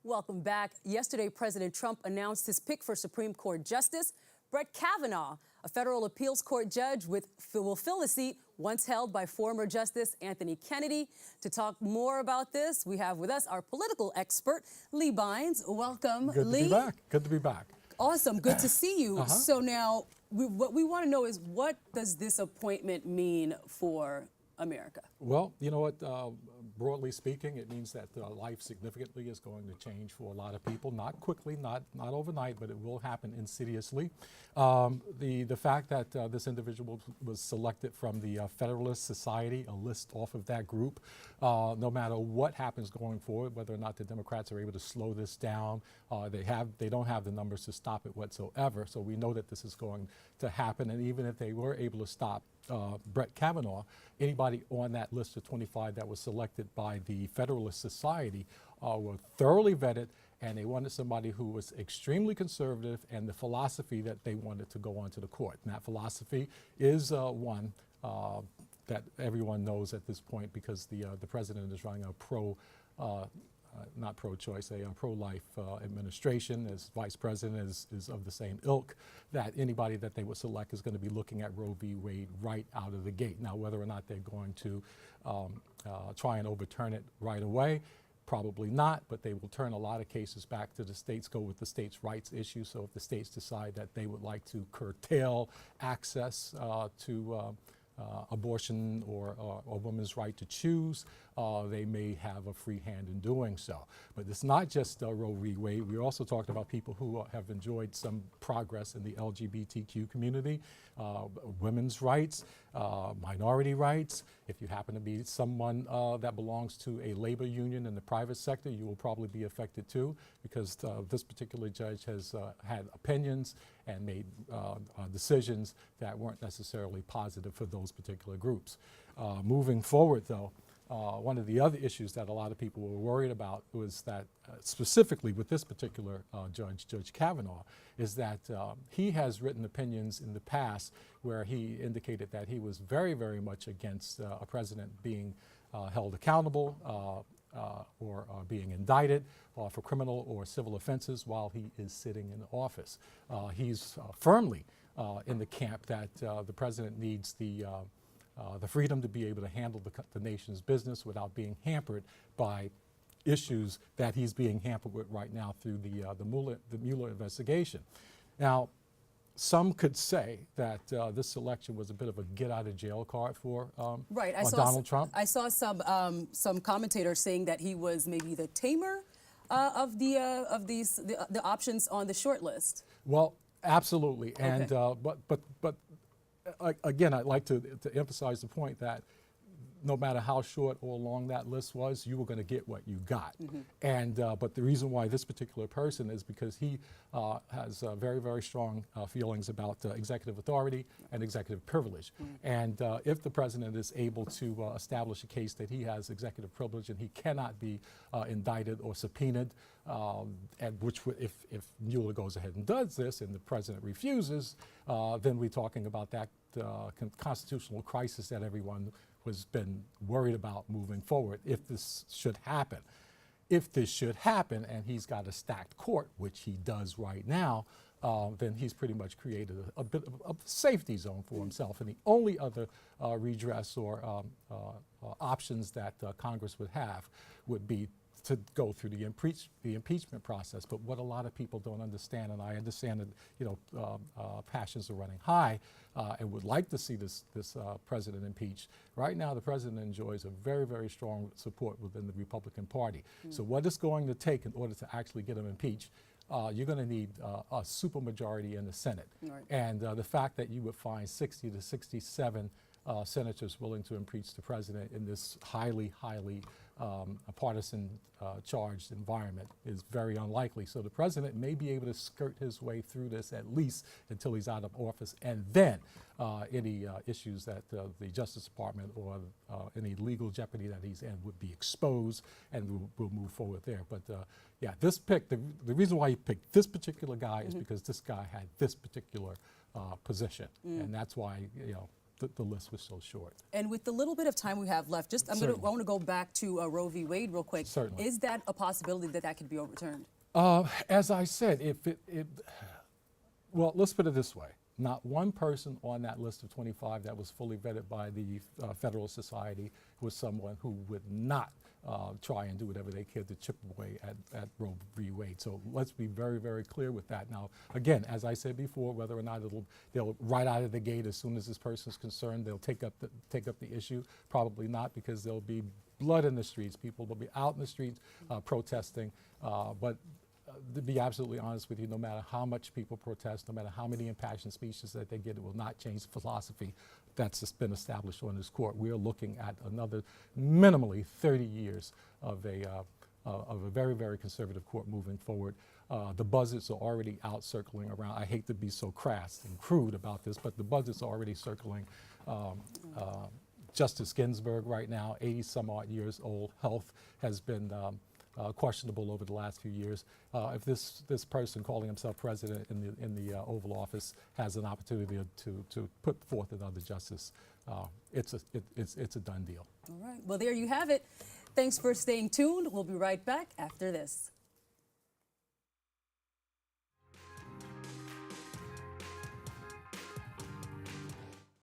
Welcome back. Yesterday, President Trump announced his pick for Supreme Court Justice. Brett Kavanaugh, a federal appeals court judge, will fill the seat once held by former Justice Anthony Kennedy. To talk more about this, we have with us our political expert, Lee Bynes. Welcome, Good Lee. To be back. Good to be back. Awesome. Good to see you. So now, what we want to know is, what does this appointment mean for America? Well, you know what, broadly speaking, it means that life significantly is going to change for a lot of people. Not quickly, not overnight, but it will happen insidiously. The fact that this individual was selected from the Federalist Society, a list off of that group, no matter what happens going forward, whether or not the Democrats are able to slow this down, they don't have the numbers to stop it whatsoever. So we know that this is going to happen, and even if they were able to stop Brett Kavanaugh, anybody on that list of 25 that was selected by the Federalist Society were thoroughly vetted, and they wanted somebody who was extremely conservative and the philosophy that they wanted to go onto the court. And that philosophy is one that everyone knows at this point, because the president is running a not pro-choice, a pro-life administration. As vice president is of the same ilk, that anybody that they would select is going to be looking at Roe v. Wade right out of the gate. Now, whether or not they're going to try and overturn it right away, probably not, but they will turn a lot of cases back to the states, go with the states' rights issue. So if the states decide that they would like to curtail access to abortion or a woman's right to choose, they may have a free hand in doing so. But it's not just Roe v. Wade. We're also talking about people who have enjoyed some progress in the LGBTQ community, women's rights, minority rights. If you happen to be someone that belongs to a labor union in the private sector, you will probably be affected too, because this particular judge has had opinions and made decisions that weren't necessarily positive for those particular groups. Moving forward, though, one of the other issues that a lot of people were worried about was that, specifically with this particular Judge Kavanaugh, is that he has written opinions in the past where he indicated that he was very, very much against a president being held accountable or being indicted for criminal or civil offenses while he is sitting in office. He's firmly in the camp that the president needs the freedom to be able to handle the nation's business without being hampered by issues that he's being hampered with right now through the Mueller investigation. Now, some could say that this selection was a bit of a get-out-of-jail card for Donald Trump. I saw some commentators saying that he was maybe the tamer of the options on the short list. Well, absolutely, and okay. But again, I'd like to emphasize the point that no matter how short or long that list was, you were going to get what you got. And but the reason why this particular person is because he has very, very strong feelings about executive authority and executive privilege. And if the president is able to establish a case that he has executive privilege and he cannot be indicted or subpoenaed, and which if Mueller goes ahead and does this and the president refuses, then we're talking about that constitutional crisis that everyone has been worried about moving forward if this should happen. If this should happen and he's got a stacked court, which he does right now, then he's pretty much created a bit of a safety zone for himself. And the only other redress or options that Congress would have would be to go through the impeachment process. But what a lot of people don't understand, and I understand that passions are running high and would like to see this president impeached. Right now, the president enjoys a very, very strong support within the Republican Party. So what it's going to take in order to actually get him impeached, you're going to need a supermajority in the Senate. Right. And the fact that you would find 60 to 67 senators willing to impeach the president in this highly partisan charged environment is very unlikely. So the president may be able to skirt his way through this at least until he's out of office, and then any issues that the Justice Department or any legal jeopardy that he's in would be exposed, and we'll move forward there. But yeah, this pick, the reason why he picked this particular guy is because this guy had this particular position, and that's why the list was so short. And with the little bit of time we have left, I want to go back to Roe v. Wade real quick. Certainly. Is that a possibility that could be overturned? As I said, well, let's put it this way. Not one person on that list of 25 that was fully vetted by the Federalist Society was someone who would not try and do whatever they could to chip away at Roe v. Wade. So let's be very, very clear with that. Now, again, as I said before, whether or not they'll right out of the gate as soon as this person is concerned, they'll take up the issue. Probably not, because there'll be blood in the streets. People will be out in the streets protesting. But to be absolutely honest with you, no matter how much people protest, no matter how many impassioned speeches that they get, it will not change the philosophy that's just been established on this court. We are looking at another minimally 30 years of a very, very conservative court moving forward. The buzzards are already out circling around. I hate to be so crass and crude about this, but the buzzards are already circling Justice Ginsburg right now, 80 some odd years old. Health has been questionable over the last few years. If this person calling himself president in the Oval Office has an opportunity to put forth another justice, it's a done deal. All right. Well, there you have it. Thanks for staying tuned. We'll be right back after this.